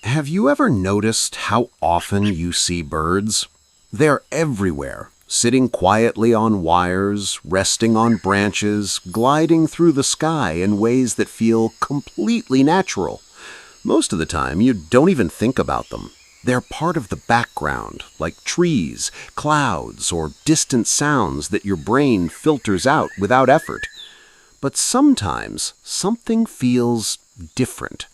Have you ever noticed how often you see birds? They're everywhere, sitting quietly on wires, resting on branches, gliding through the sky in ways that feel completely natural. Most of the time, you don't even think about them. They're part of the background, like trees, clouds, or distant sounds that your brain filters out without effort. But sometimes, something feels different.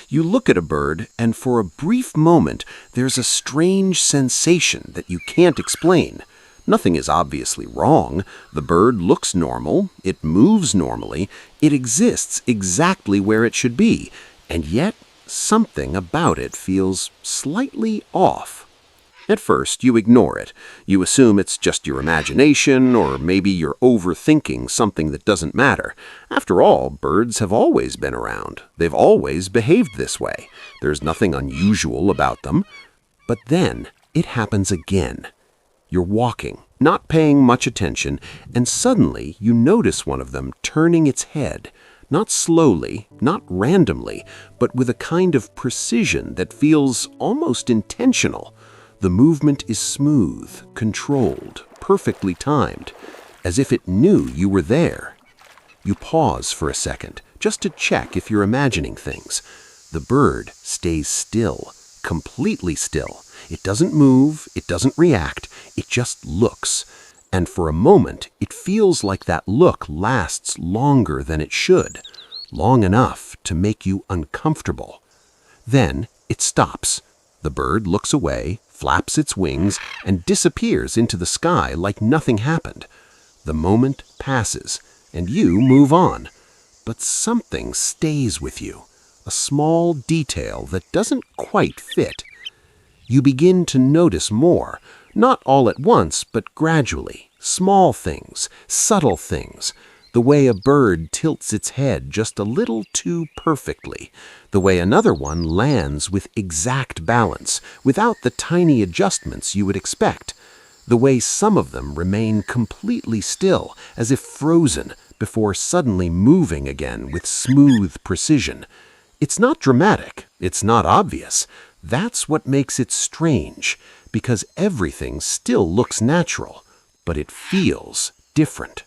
You look at a bird, and for a brief moment, there's a strange sensation that you can't explain. Nothing is obviously wrong. The bird looks normal, it moves normally, it exists exactly where it should be, and yet something about it feels slightly off. At first, you ignore it. You assume it's just your imagination, or maybe you're overthinking something that doesn't matter. After all, birds have always been around. They've always behaved this way. There's nothing unusual about them. But then, it happens again. You're walking, not paying much attention, and suddenly you notice one of them turning its head. Not slowly, not randomly, but with a kind of precision that feels almost intentional. The movement is smooth, controlled, perfectly timed, as if it knew you were there. You pause for a second, just to check if you're imagining things. The bird stays still, completely still. It doesn't move, it doesn't react, it just looks. And for a moment, it feels like that look lasts longer than it should, long enough to make you uncomfortable. Then it stops. The bird looks away, flaps its wings, and disappears into the sky like nothing happened. The moment passes, and you move on. But something stays with you, a small detail that doesn't quite fit. You begin to notice more, not all at once, but gradually. Small things, subtle things. The way a bird tilts its head just a little too perfectly. The way another one lands with exact balance, without the tiny adjustments you would expect. The way some of them remain completely still, as if frozen, before suddenly moving again with smooth precision. It's not dramatic, it's not obvious. That's what makes it strange, because everything still looks natural, but it feels different.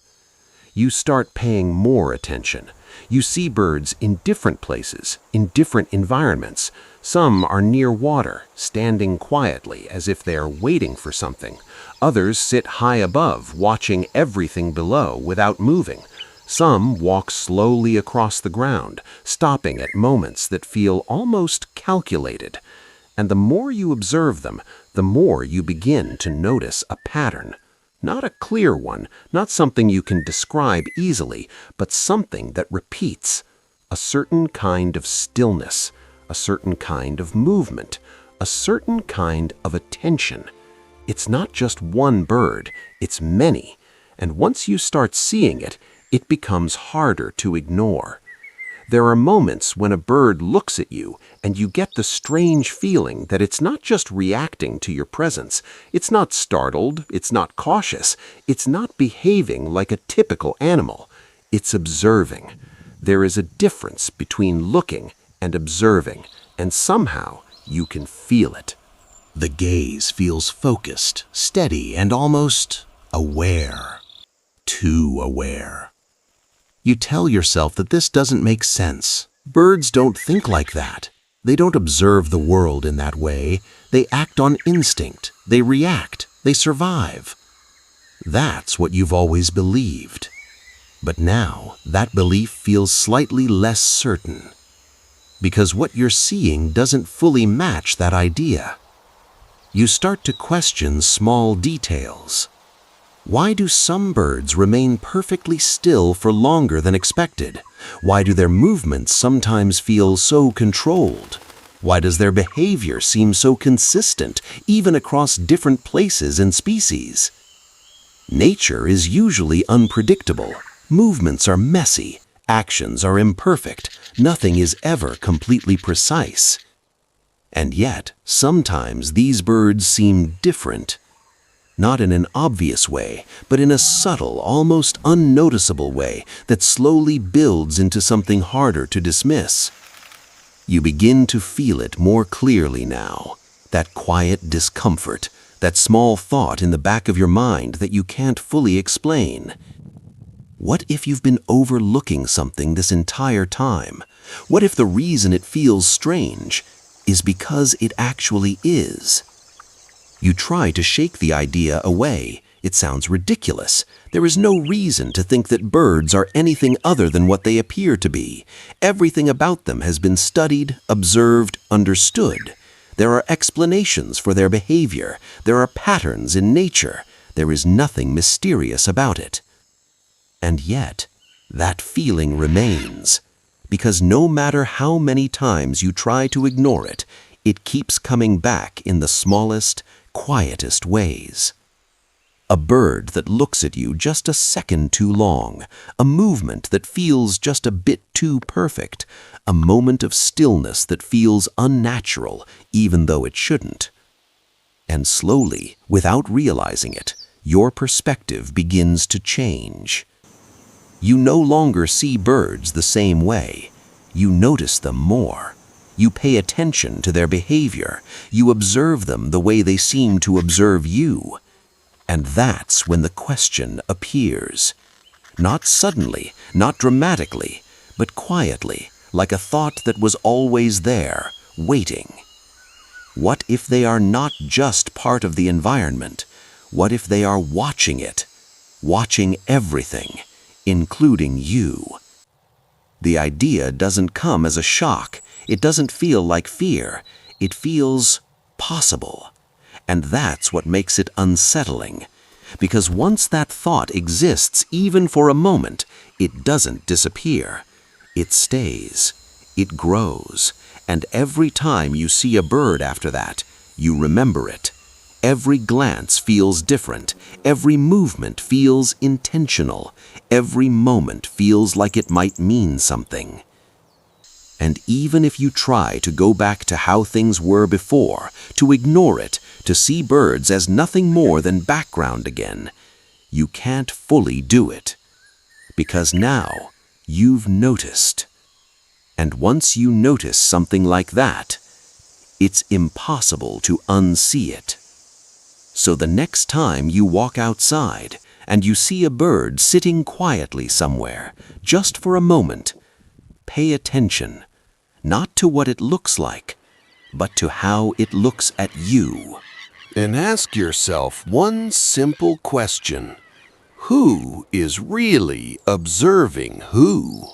You start paying more attention. You see birds in different places, in different environments. Some are near water, standing quietly as if they are waiting for something. Others sit high above, watching everything below without moving. Some walk slowly across the ground, stopping at moments that feel almost calculated. And the more you observe them, the more you begin to notice a pattern. Not a clear one, not something you can describe easily, but something that repeats. A certain kind of stillness, a certain kind of movement, a certain kind of attention. It's not just one bird, it's many. And once you start seeing it, it becomes harder to ignore. There are moments when a bird looks at you and you get the strange feeling that it's not just reacting to your presence. It's not startled, it's not cautious, it's not behaving like a typical animal. It's observing. There is a difference between looking and observing, and somehow you can feel it. The gaze feels focused, steady, and almost aware. Too aware. You tell yourself that this doesn't make sense. Birds don't think like that. They don't observe the world in that way. They act on instinct. They react. They survive. That's what you've always believed. But now, that belief feels slightly less certain. Because what you're seeing doesn't fully match that idea. You start to question small details. Why do some birds remain perfectly still for longer than expected? Why do their movements sometimes feel so controlled? Why does their behavior seem so consistent, even across different places and species? Nature is usually unpredictable. Movements are messy. Actions are imperfect. Nothing is ever completely precise. And yet, sometimes these birds seem different. Not in an obvious way, but in a subtle, almost unnoticeable way that slowly builds into something harder to dismiss. You begin to feel it more clearly now, that quiet discomfort, that small thought in the back of your mind that you can't fully explain. What if you've been overlooking something this entire time? What if the reason it feels strange is because it actually is? You try to shake the idea away. It sounds ridiculous. There is no reason to think that birds are anything other than what they appear to be. Everything about them has been studied, observed, understood. There are explanations for their behavior. There are patterns in nature. There is nothing mysterious about it. And yet, that feeling remains, because no matter how many times you try to ignore it, it keeps coming back in the smallest, quietest ways. A bird that looks at you just a second too long, a movement that feels just a bit too perfect, a moment of stillness that feels unnatural even though it shouldn't. And slowly, without realizing it, your perspective begins to change. You no longer see birds the same way. You notice them more. You pay attention to their behavior. You observe them the way they seem to observe you. And that's when the question appears. Not suddenly, not dramatically, but quietly, like a thought that was always there, waiting. What if they are not just part of the environment? What if they are watching it, watching everything, including you? The idea doesn't come as a shock. It doesn't feel like fear. It feels possible. And that's what makes it unsettling. Because once that thought exists, even for a moment, it doesn't disappear. It stays. It grows. And every time you see a bird after that, you remember it. Every glance feels different. Every movement feels intentional. Every moment feels like it might mean something. And even if you try to go back to how things were before, to ignore it, to see birds as nothing more than background again, you can't fully do it. Because now you've noticed. And once you notice something like that, it's impossible to unsee it. So the next time you walk outside and you see a bird sitting quietly somewhere, just for a moment, pay attention, not to what it looks like, but to how it looks at you. And ask yourself one simple question. Who is really observing who?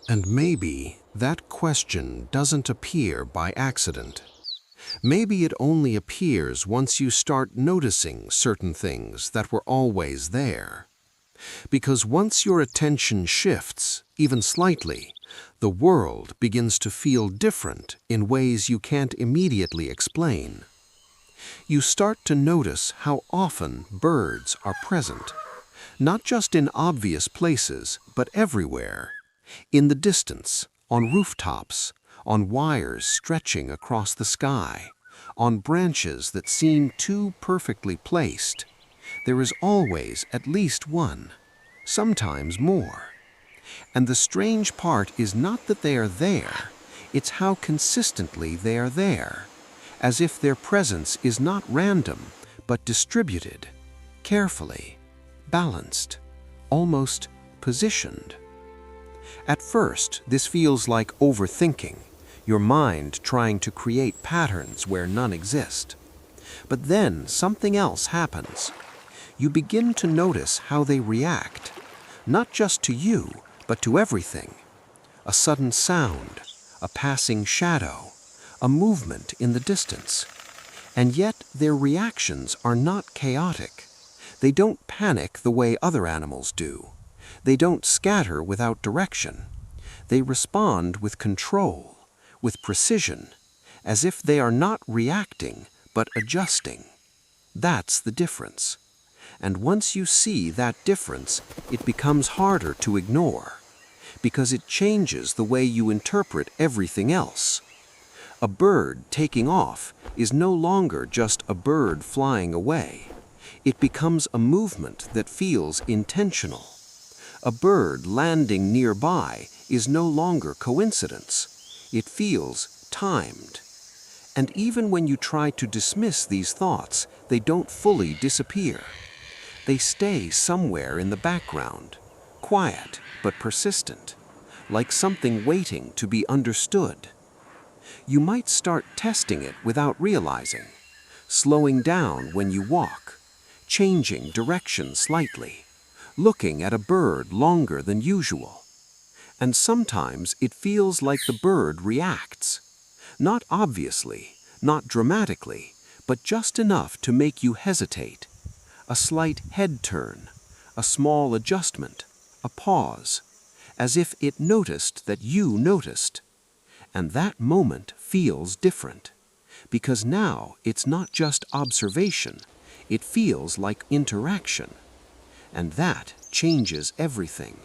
And maybe that question doesn't appear by accident. Maybe it only appears once you start noticing certain things that were always there. Because once your attention shifts, even slightly, the world begins to feel different in ways you can't immediately explain. You start to notice how often birds are present, not just in obvious places, but everywhere. In the distance, on rooftops, on wires stretching across the sky, on branches that seem too perfectly placed. There is always at least one, sometimes more. And the strange part is not that they are there, it's how consistently they are there, as if their presence is not random, but distributed, carefully, balanced, almost positioned. At first, this feels like overthinking, your mind trying to create patterns where none exist. But then something else happens. You begin to notice how they react, not just to you, but to everything. A sudden sound, a passing shadow, a movement in the distance. And yet their reactions are not chaotic. They don't panic the way other animals do. They don't scatter without direction. They respond with control, with precision, as if they are not reacting, but adjusting. That's the difference. And once you see that difference, it becomes harder to ignore, because it changes the way you interpret everything else. A bird taking off is no longer just a bird flying away. It becomes a movement that feels intentional. A bird landing nearby is no longer coincidence. It feels timed. And even when you try to dismiss these thoughts, they don't fully disappear. They stay somewhere in the background, quiet but persistent, like something waiting to be understood. You might start testing it without realizing, slowing down when you walk, changing direction slightly, looking at a bird longer than usual. And sometimes it feels like the bird reacts. Not obviously, not dramatically, but just enough to make you hesitate. A slight head turn, a small adjustment, a pause, as if it noticed that you noticed. And that moment feels different, because now it's not just observation, it feels like interaction. And that changes everything.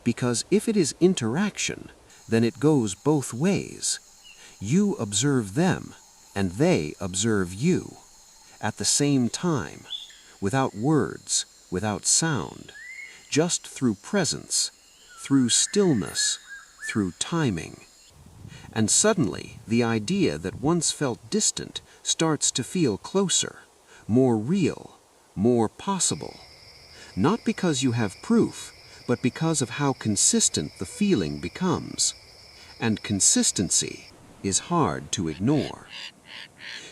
Because if it is interaction, then it goes both ways. You observe them, and they observe you, at the same time, without words, without sound, just through presence, through stillness, through timing. And suddenly, the idea that once felt distant starts to feel closer, more real, more possible. Not because you have proof, but because of how consistent the feeling becomes. And consistency is hard to ignore.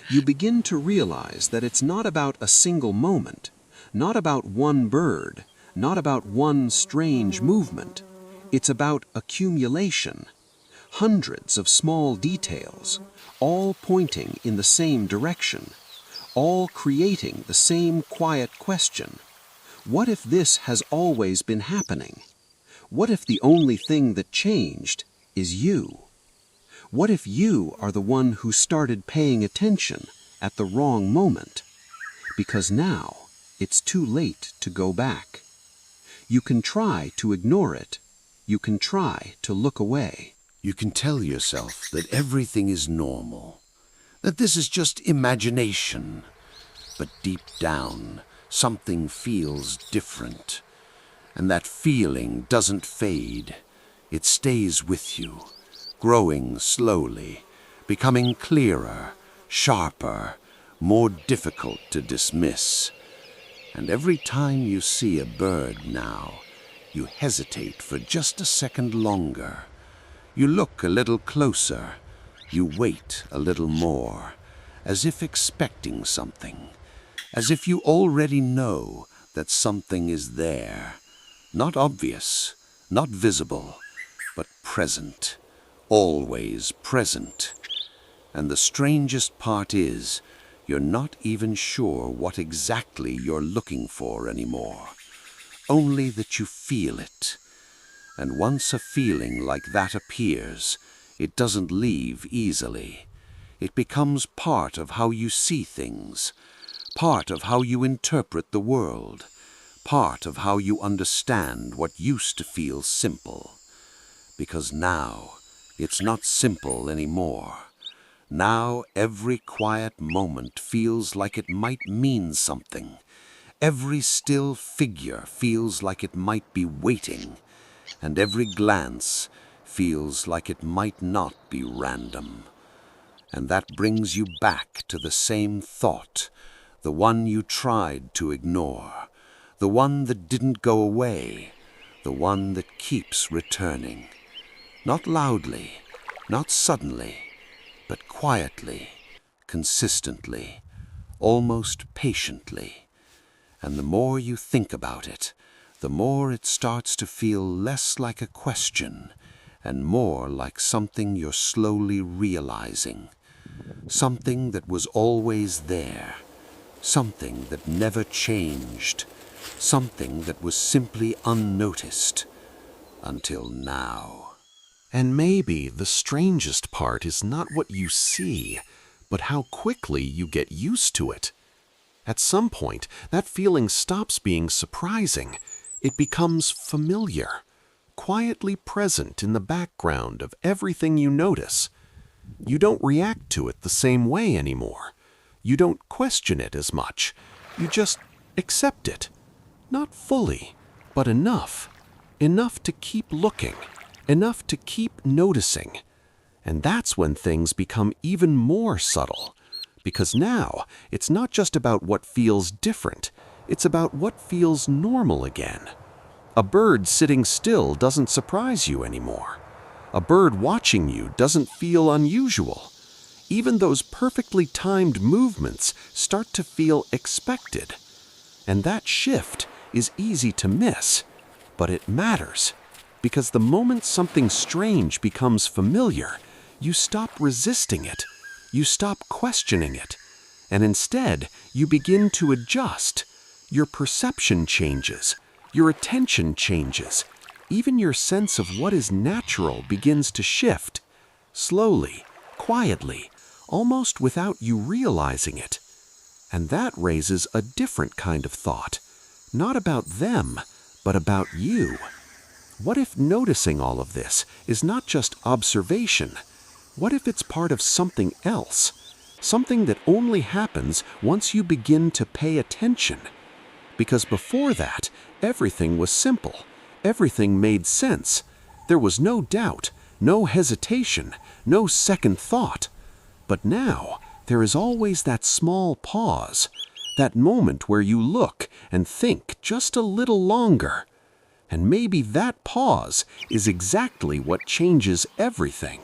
You begin to realize that it's not about a single moment, not about one bird, not about one strange movement. It's about accumulation. Hundreds of small details, all pointing in the same direction, all creating the same quiet question. What if this has always been happening? What if the only thing that changed is you? What if you are the one who started paying attention at the wrong moment? Because now it's too late to go back. You can try to ignore it. You can try to look away. You can tell yourself that everything is normal, that this is just imagination. But deep down, something feels different. And that feeling doesn't fade. It stays with you, growing slowly, becoming clearer, sharper, more difficult to dismiss. And every time you see a bird now, you hesitate for just a second longer. You look a little closer, you wait a little more, as if expecting something, as if you already know that something is there, not obvious, not visible, but present, always present. And the strangest part is, you're not even sure what exactly you're looking for anymore, only that you feel it. And once a feeling like that appears, it doesn't leave easily. It becomes part of how you see things, part of how you interpret the world, part of how you understand what used to feel simple. Because now, it's not simple anymore. Now every quiet moment feels like it might mean something. Every still figure feels like it might be waiting. And every glance feels like it might not be random. And that brings you back to the same thought, the one you tried to ignore, the one that didn't go away, the one that keeps returning. Not loudly, not suddenly, but quietly, consistently, almost patiently. And the more you think about it, the more it starts to feel less like a question and more like something you're slowly realizing. Something that was always there. Something that never changed. Something that was simply unnoticed. Until now. And maybe the strangest part is not what you see, but how quickly you get used to it. At some point, that feeling stops being surprising. It becomes familiar, quietly present in the background of everything you notice. You don't react to it the same way anymore. You don't question it as much. You just accept it. Not fully, but enough. Enough to keep looking. Enough to keep noticing. And that's when things become even more subtle. Because now, it's not just about what feels different, it's about what feels normal again. A bird sitting still doesn't surprise you anymore. A bird watching you doesn't feel unusual. Even those perfectly timed movements start to feel expected. And that shift is easy to miss, but it matters. Because the moment something strange becomes familiar, you stop resisting it. You stop questioning it. And instead, you begin to adjust. Your perception changes. Your attention changes. Even your sense of what is natural begins to shift. Slowly, quietly, almost without you realizing it. And that raises a different kind of thought. Not about them, but about you. What if noticing all of this is not just observation? What if it's part of something else? Something that only happens once you begin to pay attention? Because before that, everything was simple. Everything made sense. There was no doubt, no hesitation, no second thought. But now, there is always that small pause, that moment where you look and think just a little longer. And maybe that pause is exactly what changes everything.